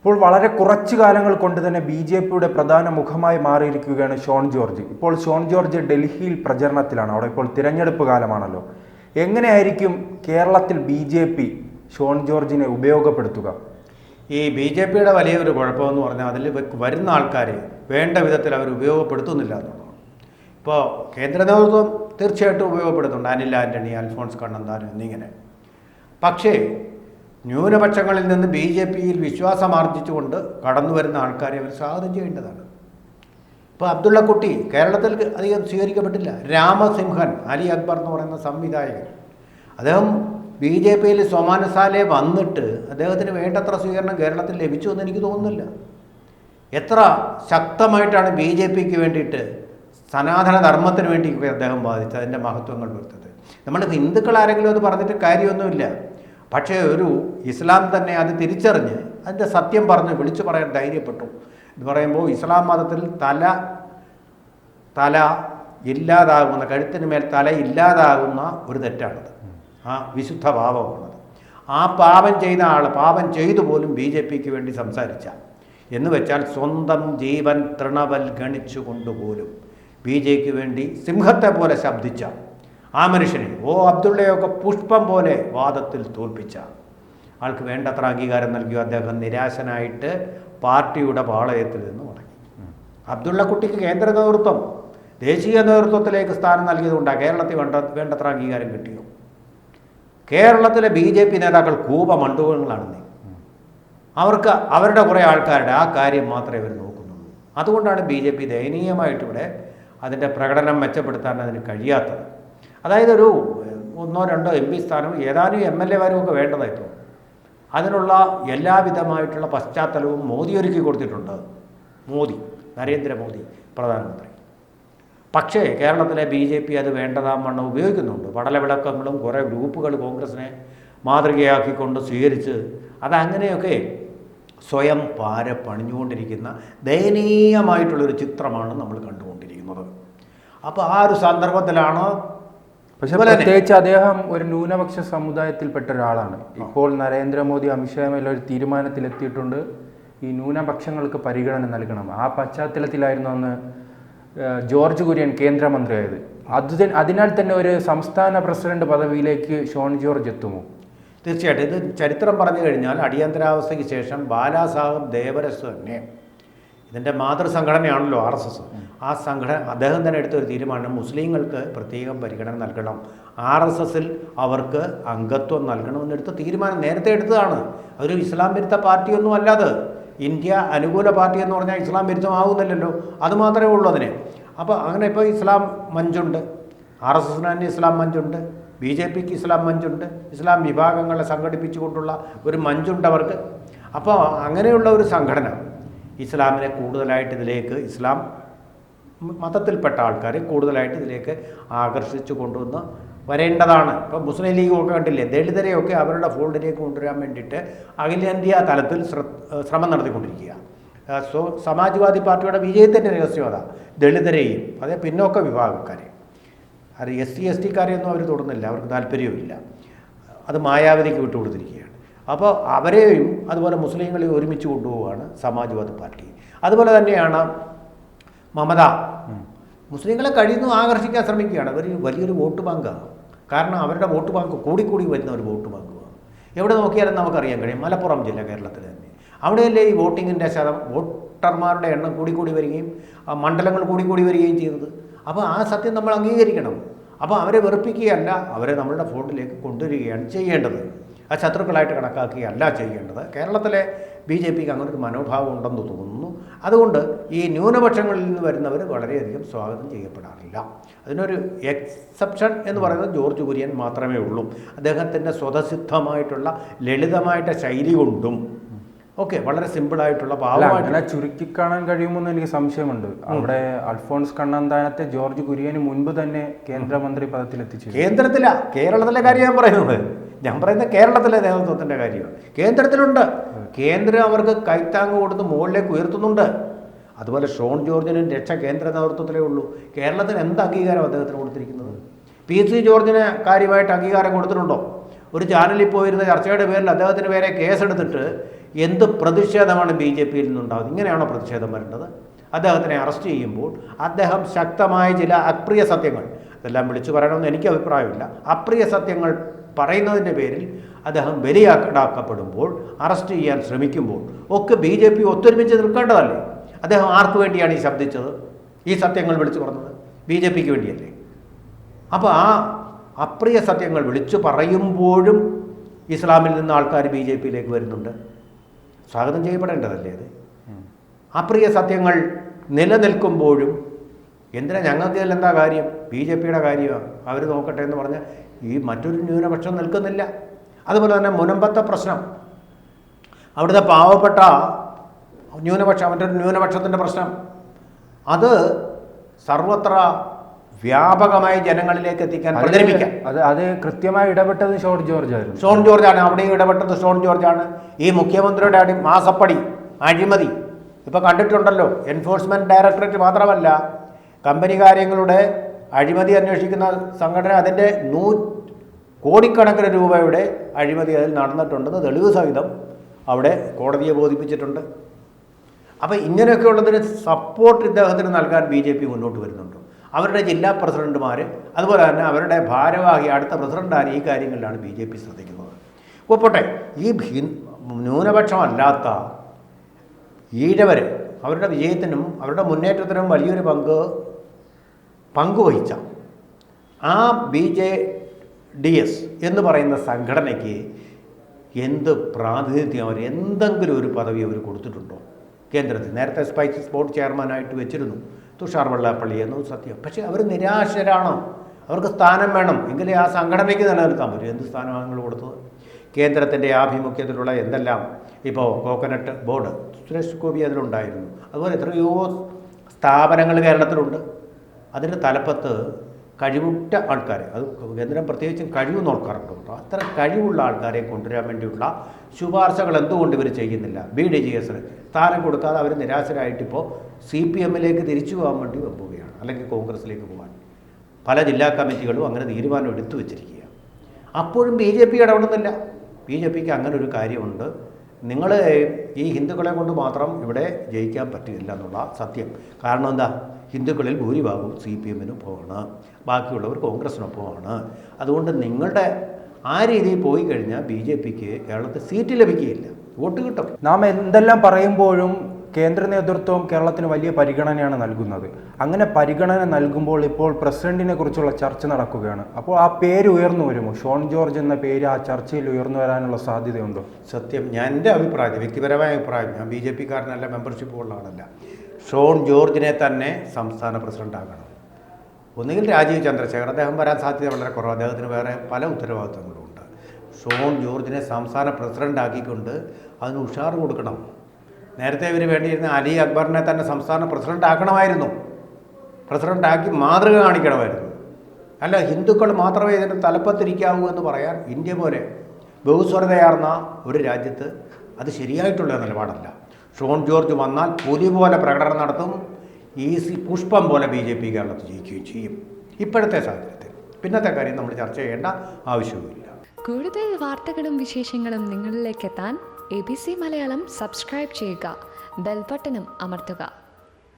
ഇപ്പോൾ വളരെ കുറച്ചു കാലങ്ങൾ കൊണ്ട് തന്നെ ബി.ജെ.പിയുടെ പ്രധാന മുഖമായി മാറിയിരിക്കുകയാണ് ഷോൺ ജോർജ്. ഇപ്പോൾ ഷോൺ ജോർജ് ഡൽഹിയിൽ പ്രചരണത്തിലാണ്. അവിടെ ഇപ്പോൾ തിരഞ്ഞെടുപ്പ് കാലമാണല്ലോ. എങ്ങനെയായിരിക്കും കേരളത്തിൽ ബി.ജെ.പി ഷോൺ ജോർജിനെ ഉപയോഗപ്പെടുത്തുക? ഈ ബി.ജെ.പിയുടെ വലിയൊരു കുഴപ്പമെന്ന് പറഞ്ഞാൽ അതിൽ വരുന്ന ആൾക്കാരെ വേണ്ട വിധത്തിൽ അവർ ഉപയോഗപ്പെടുത്തുന്നില്ല എന്നുള്ളതാണ്. ഇപ്പോൾ കേന്ദ്ര നേതൃത്വം തീർച്ചയായിട്ടും ഉപയോഗപ്പെടുത്തുന്നുണ്ട്. അനിൽ ആൻ്റണി, അൽഫോൺസ് കണ്ണന്താനം എന്നിങ്ങനെ. പക്ഷേ ന്യൂനപക്ഷങ്ങളിൽ നിന്ന് ബി.ജെ.പിയിൽ വിശ്വാസമാർജിച്ചുകൊണ്ട് കടന്നു വരുന്ന ആൾക്കാരെ അവർ സ്വാഗതം ചെയ്യേണ്ടതാണ്. ഇപ്പോൾ അബ്ദുള്ളക്കുട്ടി കേരളത്തിൽ അധികം സ്വീകരിക്കപ്പെട്ടില്ല. രാമസിംഹൻ, അലി അക്ബർ എന്ന് പറയുന്ന സംവിധായകൻ, അദ്ദേഹം ബി.ജെ.പിയിൽ സോമാനസാലെ വന്നിട്ട് അദ്ദേഹത്തിന് വേണ്ടത്ര സ്വീകരണം കേരളത്തിൽ ലഭിച്ചു എന്ന് എനിക്ക് തോന്നുന്നില്ല. എത്ര ശക്തമായിട്ടാണ് ബി.ജെ.പിക്ക് വേണ്ടിയിട്ട് സനാതന ധർമ്മത്തിന് വേണ്ടി അദ്ദേഹം ബാധിച്ചത്, അതിൻ്റെ മഹത്വങ്ങൾ വരുത്തത്. നമ്മൾ ഹിന്ദുക്കൾ ആരെങ്കിലും അത് പറഞ്ഞിട്ട് കാര്യമൊന്നുമില്ല. പക്ഷേ ഒരു ഇസ്ലാം തന്നെ അത് തിരിച്ചറിഞ്ഞ് അതിൻ്റെ സത്യം പറഞ്ഞ് വിളിച്ചു പറയാൻ ധൈര്യപ്പെട്ടു എന്ന് പറയുമ്പോൾ ഇസ്ലാം മതത്തിൽ തല ഇല്ലാതാകുന്ന, കഴുത്തിന് മേൽ തല ഇല്ലാതാകുന്ന ഒരു തെറ്റാണത്. ആ വിശുദ്ധ പാപമാണത്. ആ പാപം ചെയ്ത ആൾ പാപം ചെയ്തു പോലും ബി.ജെ.പിക്ക് വേണ്ടി സംസാരിച്ച എന്ന് വെച്ചാൽ സ്വന്തം ജീവൻ തൃണവൽഗണിച്ചു കൊണ്ടുപോലും ബി.ജെപിക്ക് വേണ്ടി സിംഹത്തെ പോലെ ശബ്ദിച്ച ആ മനുഷ്യനെ അബ്ദുള്ളയൊക്കെ പുഷ്പം പോലെ വാദത്തിൽ തോൽപ്പിച്ച ആൾക്ക് വേണ്ടത്ര അംഗീകാരം നൽകിയോ അദ്ദേഹം നിരാശനായിട്ട് പാർട്ടിയുടെ പാളയത്തിൽ നിന്ന് മടങ്ങി. അബ്ദുള്ളക്കുട്ടിക്ക് കേന്ദ്ര നേതൃത്വം ദേശീയ നേതൃത്വത്തിലേക്ക് സ്ഥാനം നൽകിയതുകൊണ്ടാണ് കേരളത്തിൽ വേണ്ടത്ര അംഗീകാരം കിട്ടിയോ? കേരളത്തിലെ ബി.ജെ.പി നേതാക്കൾ കൂപമണ്ഡൂകങ്ങളാണെന്നേ. അവർക്ക് അവരുടെ കുറേ ആൾക്കാരുടെ ആ കാര്യം മാത്രമേ അവർ നോക്കുന്നുള്ളൂ. അതുകൊണ്ടാണ് ബി.ജെ.പി ദയനീയമായിട്ടിവിടെ അതിൻ്റെ പ്രകടനം മെച്ചപ്പെടുത്താൻ അതിന് കഴിയാത്തത്. അതായത് ഒരു 1-2 MP സ്ഥാനം ഏതാനും MLA-മാരും ഒക്കെ വേണ്ടതായിരുന്നു. അതിനുള്ള എല്ലാവിധമായിട്ടുള്ള പശ്ചാത്തലവും മോദി ഒരുക്കി കൊടുത്തിട്ടുണ്ട്. നരേന്ദ്രമോദി പ്രധാനമന്ത്രി. പക്ഷേ കേരളത്തിലെ ബി.ജെ.പി അത് വേണ്ടതാമണ്ണം ഉപയോഗിക്കുന്നുണ്ട്. പടലവിളക്കങ്ങളും കുറേ ഗ്രൂപ്പുകൾ കോൺഗ്രസിനെ മാതൃകയാക്കിക്കൊണ്ട് സ്വീകരിച്ച് അതങ്ങനെയൊക്കെ സ്വയം പണിഞ്ഞുകൊണ്ടിരിക്കുന്ന ദയനീയമായിട്ടുള്ളൊരു ചിത്രമാണ് നമ്മൾ കണ്ടുകൊണ്ടിരിക്കുന്നത്. അപ്പോൾ ആ ഒരു സന്ദർഭത്തിലാണ്. പക്ഷെ പ്രത്യേകിച്ച് അദ്ദേഹം ഒരു ന്യൂനപക്ഷ സമുദായത്തിൽപ്പെട്ട ഒരാളാണ്. ഇപ്പോൾ നരേന്ദ്രമോദി അമിത്ഷായുമായുള്ള ഒരു തീരുമാനത്തിലെത്തിയിട്ടുണ്ട്, ഈ ന്യൂനപക്ഷങ്ങൾക്ക് പരിഗണന നൽകണം. ആ പശ്ചാത്തലത്തിലായിരുന്നു അന്ന് ജോർജ് കുര്യൻ കേന്ദ്രമന്ത്രിയായത്. അതിനാൽ തന്നെ ഒരു സംസ്ഥാന പ്രസിഡന്റ് പദവിയിലേക്ക് ഷോൺ ജോർജ് എത്തുമോ? തീർച്ചയായിട്ടും. ഇത് ചരിത്രം പറഞ്ഞു കഴിഞ്ഞാൽ അടിയന്തരാവസ്ഥയ്ക്ക് ശേഷം ബാലാസാഹബ് ദേവരസ് തന്നെ, ഇതിൻ്റെ മാതൃസംഘടനയാണല്ലോ RSS, ആ സംഘടന അദ്ദേഹം തന്നെ എടുത്തൊരു തീരുമാനം മുസ്ലിങ്ങൾക്ക് പ്രത്യേകം പരിഗണന നൽകണം, RSSൽ അവർക്ക് അംഗത്വം നൽകണമെന്നെടുത്ത തീരുമാനം നേരത്തെ എടുത്തതാണ്. അതൊരു ഇസ്ലാം വിരുദ്ധ പാർട്ടിയൊന്നും അല്ലാതെ. ഇന്ത്യ അനുകൂല പാർട്ടി എന്ന് പറഞ്ഞാൽ ഇസ്ലാം വിരുദ്ധമാകുന്നില്ലല്ലോ, അതുമാത്രമേ ഉള്ളൂ അതിന്. അപ്പോൾ അങ്ങനെ ഇപ്പോൾ ഇസ്ലാം മഞ്ചുണ്ട്, RSSന് തന്നെ ഇസ്ലാം മഞ്ചുണ്ട്, ബി.ജെ.പിക്ക് ഇസ്ലാം മഞ്ചുണ്ട്, ഇസ്ലാം വിഭാഗങ്ങളെ സംഘടിപ്പിച്ചുകൊണ്ടുള്ള ഒരു മഞ്ചുണ്ട് അവർക്ക്. അപ്പോൾ അങ്ങനെയുള്ള ഒരു സംഘടന ഇസ്ലാമിനെ കൂടുതലായിട്ട് ഇതിലേക്ക്, ഇസ്ലാം മതത്തിൽപ്പെട്ട ആൾക്കാരെ കൂടുതലായിട്ട് ഇതിലേക്ക് ആകർഷിച്ചു കൊണ്ടുവന്ന് വരേണ്ടതാണ്. ഇപ്പോൾ മുസ്ലിം ലീഗും ഒക്കെ കണ്ടില്ലേ, ദളിതരെയൊക്കെ അവരുടെ ഫോൾഡിലേക്ക് കൊണ്ടുവരാൻ വേണ്ടിയിട്ട് അഖിലേന്ത്യാ തലത്തിൽ ശ്രമം നടത്തിക്കൊണ്ടിരിക്കുക. സമാജ്വാദി പാർട്ടിയുടെ വിജയത്തിൻ്റെ രഹസ്യം അതാ, ദളിതരെയും അതേ പിന്നോക്ക വിഭാഗക്കാരെ, അത് SC/ST-കാരെയൊന്നും അവർ തൊടുന്നില്ല, അവർക്ക് താല്പര്യവുമില്ല. അത് മായാവതിക്ക് വിട്ടുകൊടുത്തിരിക്കുകയാണ്. അപ്പോൾ അവരെയും അതുപോലെ മുസ്ലിങ്ങളെയും ഒരുമിച്ച് കൊണ്ടുപോവുകയാണ് സമാജ്വാദി പാർട്ടി. അതുപോലെ തന്നെയാണ് മമത. മുസ്ലിങ്ങളെ കഴിയുന്നു ആകർഷിക്കാൻ ശ്രമിക്കുകയാണ്. അവർ വലിയൊരു വോട്ട് ബാങ്കാണ്. കാരണം അവരുടെ വോട്ട് ബാങ്ക് കൂടിക്കൂടി വരുന്ന ഒരു വോട്ട് ബാങ്കുമാണ്. എവിടെ നോക്കിയാലും നമുക്കറിയാൻ കഴിയും. മലപ്പുറം ജില്ല കേരളത്തിൽ തന്നെ, അവിടെയല്ലേ ഈ വോട്ടിങ്ങിൻ്റെ വോട്ടർമാരുടെ എണ്ണം കൂടിക്കൂടി വരികയും മണ്ഡലങ്ങൾ കൂടിക്കൂടി വരികയും ചെയ്തത്. അപ്പോൾ ആ സത്യം നമ്മൾ അംഗീകരിക്കണം. അപ്പോൾ അവരെ വെറുപ്പിക്കുകയല്ല, അവരെ നമ്മളുടെ ഫോൾഡിലേക്ക് കൊണ്ടുവരികയാണ് ചെയ്യേണ്ടത്. ആ ശത്രുക്കളായിട്ട് കണക്കാക്കുകയല്ല ചെയ്യേണ്ടത്. കേരളത്തിലെ ബി.ജെ.പിക്ക് അങ്ങനെ ഒരു മനോഭാവം ഉണ്ടെന്ന് തോന്നുന്നു. അതുകൊണ്ട് ഈ ന്യൂനപക്ഷങ്ങളിൽ നിന്ന് വരുന്നവർ വളരെയധികം സ്വാഗതം ചെയ്യപ്പെടാറില്ല. അതിനൊരു എക്സെപ്ഷൻ എന്ന് പറയുന്നത് ജോർജ് കുര്യൻ മാത്രമേ ഉള്ളൂ. അദ്ദേഹത്തിൻ്റെ സ്വതസിദ്ധമായിട്ടുള്ള ലളിതമായിട്ട് ശൈലി കൊണ്ടും ഒക്കെ വളരെ സിമ്പിളായിട്ടുള്ള പാവമായിട്ട് ചുരുക്കിക്കാണാൻ കഴിയുമെന്ന് എനിക്ക് സംശയമുണ്ട്. അവിടെ അൽഫോൺസ് കണ്ണന്താനത്തെ ജോർജ് കുര്യന് മുൻപ് തന്നെ കേന്ദ്രമന്ത്രി പദത്തിലെത്തിച്ചു. കേരളത്തിലെ കാര്യം ഞാൻ പറയുന്നത് കേരളത്തിലെ നേതൃത്വത്തിൻ്റെ കാര്യമാണ്. കേന്ദ്രത്തിലുണ്ട്. കേന്ദ്രം അവർക്ക് കൈത്താങ് കൊടുത്ത് മുകളിലേക്ക് ഉയർത്തുന്നുണ്ട്. അതുപോലെ ഷോൺ ജോർജിനും രക്ഷ കേന്ദ്ര നേതൃത്വത്തിലേ ഉള്ളൂ. കേരളത്തിന് എന്ത് അംഗീകാരം അദ്ദേഹത്തിന് കൊടുത്തിരിക്കുന്നത്? PC ജോർജിന് കാര്യമായിട്ട് അംഗീകാരം കൊടുത്തിട്ടുണ്ടോ? ഒരു ചാനലിൽ പോയിരുന്ന ചർച്ചയുടെ പേരിൽ അദ്ദേഹത്തിന് പേരെ കേസെടുത്തിട്ട് എന്ത് പ്രതിഷേധമാണ് ബി ജെ പിയിൽ നിന്നുണ്ടാകുന്നത്? ഇങ്ങനെയാണോ പ്രതിഷേധം വരേണ്ടത്? അദ്ദേഹത്തിനെ അറസ്റ്റ് ചെയ്യുമ്പോൾ അദ്ദേഹം ശക്തമായ ചില അപ്രിയ സത്യങ്ങൾ, ഇതെല്ലാം വിളിച്ചു പറയണമെന്ന് എനിക്ക് അഭിപ്രായമില്ല, അപ്രിയ സത്യങ്ങൾ പറയുന്നതിൻ്റെ പേരിൽ അദ്ദേഹം ബലിയാക്കപ്പെടുമ്പോൾ, അറസ്റ്റ് ചെയ്യാൻ ശ്രമിക്കുമ്പോൾ ഒക്കെ ബി ജെ പി ഒത്തൊരുമിച്ച് നിൽക്കേണ്ടതല്ലേ? അദ്ദേഹം ആർക്ക് വേണ്ടിയാണ് ഈ ശബ്ദിച്ചത്, ഈ സത്യങ്ങൾ വിളിച്ചു പറഞ്ഞത്? ബി ജെ പിക്ക് വേണ്ടിയല്ലേ? അപ്പോൾ ആ അപ്രിയ സത്യങ്ങൾ വിളിച്ചു പറയുമ്പോഴും ഇസ്ലാമിൽ നിന്ന് ആൾക്കാർ ബി ജെ പിയിലേക്ക് വരുന്നുണ്ട്. സ്വാഗതം ചെയ്യപ്പെടേണ്ടതല്ലേ അത്? അപ്രിയ സത്യങ്ങൾ നിലനിൽക്കുമ്പോഴും എന്തിനാ ഞങ്ങൾക്ക് ഇതിൽ എന്താ കാര്യം? ബി ജെ പിയുടെ കാര്യമാണ്, അവർ നോക്കട്ടെ എന്ന് പറഞ്ഞാൽ ഈ മറ്റൊരു ന്യൂനപക്ഷം നിൽക്കുന്നില്ല. അതുപോലെ തന്നെ മുനമ്പത്തെ പ്രശ്നം, അവിടുത്തെ പാവപ്പെട്ട ന്യൂനപക്ഷം, മറ്റൊരു ന്യൂനപക്ഷത്തിൻ്റെ പ്രശ്നം, അത് സർവത്ര വ്യാപകമായി ജനങ്ങളിലേക്ക് എത്തിക്കാൻ, പ്രചരിപ്പിക്കാൻ അത് കൃത്യമായി ഇടപെട്ടത് ഷോൺ ജോർജ് ആയിരുന്നു. ഷോൺ ജോർജാണ് അവിടെയും ഇടപെട്ടത്. ഷോൺ ജോർജാണ്. ഈ മുഖ്യമന്ത്രിയുടെ മാസപ്പടി, അഴിമതി ഇപ്പോൾ കണ്ടിട്ടുണ്ടല്ലോ. എൻഫോഴ്സ്മെൻറ്റ് ഡയറക്ടറേറ്റ് മാത്രമല്ല, കമ്പനി കാര്യങ്ങളുടെ അഴിമതി അന്വേഷിക്കുന്ന സംഘടന അതിൻ്റെ കോടിക്കണക്കിന് രൂപയുടെ അഴിമതി അതിൽ നടന്നിട്ടുണ്ടെന്ന് തെളിവ് സഹിതം അവിടെ കോടതിയെ ബോധിപ്പിച്ചിട്ടുണ്ട്. അപ്പോൾ ഇങ്ങനെയൊക്കെയുള്ളതിന് സപ്പോർട്ട് ഇദ്ദേഹത്തിന് നൽകാൻ ബി ജെ പി മുന്നോട്ട് വരുന്നുണ്ട്. അവരുടെ ജില്ലാ പ്രസിഡന്റുമാർ, അതുപോലെ തന്നെ അവരുടെ ഭാരവാഹി, അടുത്ത പ്രസിഡന്റാണ് ഈ കാര്യങ്ങളിലാണ് ബി ജെ പി ശ്രദ്ധിക്കുന്നത്. ഒപ്പോട്ടെ, ഈ ന്യൂനപക്ഷമല്ലാത്ത ഈഴവർ അവരുടെ വിജയത്തിനും അവരുടെ മുന്നേറ്റത്തിനും വലിയൊരു പങ്കുവഹിച്ച ആ BJDS എന്ന് പറയുന്ന സംഘടനയ്ക്ക് എന്ത് പ്രാതിനിധ്യം, അവർ എന്തെങ്കിലും ഒരു പദവി അവർ കൊടുത്തിട്ടുണ്ടോ കേന്ദ്രത്തിൽ? നേരത്തെ സ്പൈസസ് ബോർഡ് ചെയർമാനായിട്ട് വെച്ചിരുന്നു തുഷാർ വെള്ളാപ്പള്ളി എന്നത് സത്യം. പക്ഷേ അവർ നിരാശരാണ്. അവർക്ക് സ്ഥാനം വേണം, എങ്കിലേ ആ സംഘടനയ്ക്ക് നിലനിൽക്കാൻ പറ്റും. എന്ത് സ്ഥാനമാണ് നിങ്ങൾ കൊടുത്തത്? കേന്ദ്രത്തിൻ്റെ ആഭിമുഖ്യത്തിലുള്ള എന്തെല്ലാം, ഇപ്പോൾ കോക്കനട്ട് ബോർഡ്, സുരേഷ് ഗോപി അതിലുണ്ടായിരുന്നു. അതുപോലെ എത്രയോ സ്ഥാപനങ്ങൾ കേരളത്തിലുണ്ട്. അതിൻ്റെ തലപ്പത്ത് കഴിവുറ്റ ആൾക്കാരെ, അത് കേന്ദ്രം പ്രത്യേകിച്ചും കഴിവ് നോക്കാറുണ്ട് കേട്ടോ. അത്ര കഴിവുള്ള ആൾക്കാരെ കൊണ്ടുവരാൻ വേണ്ടിയുള്ള ശുപാർശകൾ എന്തുകൊണ്ട് ഇവർ ചെയ്യുന്നില്ല? BDGSന് സ്ഥാനം കൊടുക്കാതെ അവർ നിരാശരായിട്ടിപ്പോൾ CPMലേക്ക് തിരിച്ചു പോകാൻ വേണ്ടി പോവുകയാണ്, അല്ലെങ്കിൽ കോൺഗ്രസിലേക്ക് പോകാൻ. പല ജില്ലാ കമ്മിറ്റികളും അങ്ങനെ തീരുമാനം എടുത്തു വച്ചിരിക്കുക. അപ്പോഴും BJP ഇടപെടുന്നില്ല. BJPക്ക് അങ്ങനെ ഒരു കാര്യമുണ്ട്, നിങ്ങൾ ഈ ഹിന്ദുക്കളെ കൊണ്ട് മാത്രം ഇവിടെ ജയിക്കാൻ പറ്റില്ല എന്നുള്ള സത്യം. കാരണം എന്താ? ഹിന്ദുക്കളിൽ ഭൂരിഭാഗവും CPMനൊപ്പമാണ്, ബാക്കിയുള്ളവർ കോൺഗ്രസിനൊപ്പമാണ്. അതുകൊണ്ട് നിങ്ങളുടെ ആ രീതിയിൽ പോയി കഴിഞ്ഞാൽ BJPക്ക് കേരളത്തിൽ സീറ്റ് ലഭിക്കുകയില്ല, വോട്ട് കിട്ടും. നാം എന്തെല്ലാം പറയുമ്പോഴും കേന്ദ്ര നേതൃത്വം കേരളത്തിന് വലിയ പരിഗണനയാണ് നൽകുന്നത്. അങ്ങനെ പരിഗണന നൽകുമ്പോൾ ഇപ്പോൾ പ്രസിഡന്റിനെ കുറിച്ചുള്ള ചർച്ച നടക്കുകയാണ്. അപ്പോൾ ആ പേര് ഉയർന്നു വരുമോ? ഷോൺ ജോർജ് എന്ന പേര് ആ ചർച്ചയിൽ ഉയർന്നു വരാനുള്ള സാധ്യതയുണ്ടോ? സത്യം, ഞാൻ എൻ്റെ അഭിപ്രായം, വ്യക്തിപരമായ അഭിപ്രായം, ഞാൻ BJPക്കാരനല്ല, മെമ്പർഷിപ്പ് ഉള്ള ആളല്ല. ഷോൺ ജോർജിനെ തന്നെ സംസ്ഥാന പ്രസിഡന്റ് ആക്കണം. ഒന്നുകിൽ രാജീവ് ചന്ദ്രശേഖർ, അദ്ദേഹം വരാൻ സാധ്യത വളരെ കുറവ്, അദ്ദേഹത്തിന് വേറെ പല ഉത്തരവാദിത്തങ്ങളുണ്ട്. ഷോൺ ജോർജിനെ സംസ്ഥാന പ്രസിഡന്റ് ആക്കിക്കൊണ്ട് അതിന് ഉഷാർ കൊടുക്കണം. നേരത്തെ ഇവർ വേണ്ടിയിരുന്ന അലി അക്ബറിനെ തന്നെ സംസ്ഥാന പ്രസിഡന്റ് ആക്കണമായിരുന്നു, പ്രസിഡന്റാക്കി മാതൃക കാണിക്കണമായിരുന്നു. അല്ല, ഹിന്ദുക്കൾ മാത്രമേ ഇതിൻ്റെ തലപ്പത്തിരിക്കാവൂ എന്ന് പറയാൻ ഇന്ത്യ പോലെ ബഹുസ്വരതയാർന്ന ഒരു രാജ്യത്ത് അത് ശരിയായിട്ടുള്ള നിലപാടല്ല. ഷോൺ ജോർജ് വന്നാൽ പുലി പോലെ പ്രകടനം നടത്തും, പുഷ്പം പോലെ BJP കേരളത്തിൽ ജയിക്കുകയും ചെയ്യും ഇപ്പോഴത്തെ സാഹചര്യത്തിൽ. പിന്നത്തെ കാര്യം നമ്മൾ ചർച്ച ചെയ്യേണ്ട ആവശ്യവുമില്ല. കൂടുതൽ വാർത്തകളും വിശേഷങ്ങളും നിങ്ങളിലേക്ക് എത്താൻ ABC മലയാളം സബ്സ്ക്രൈബ് ചെയ്യുക, ബെൽ ബട്ടണും അമർത്തുക.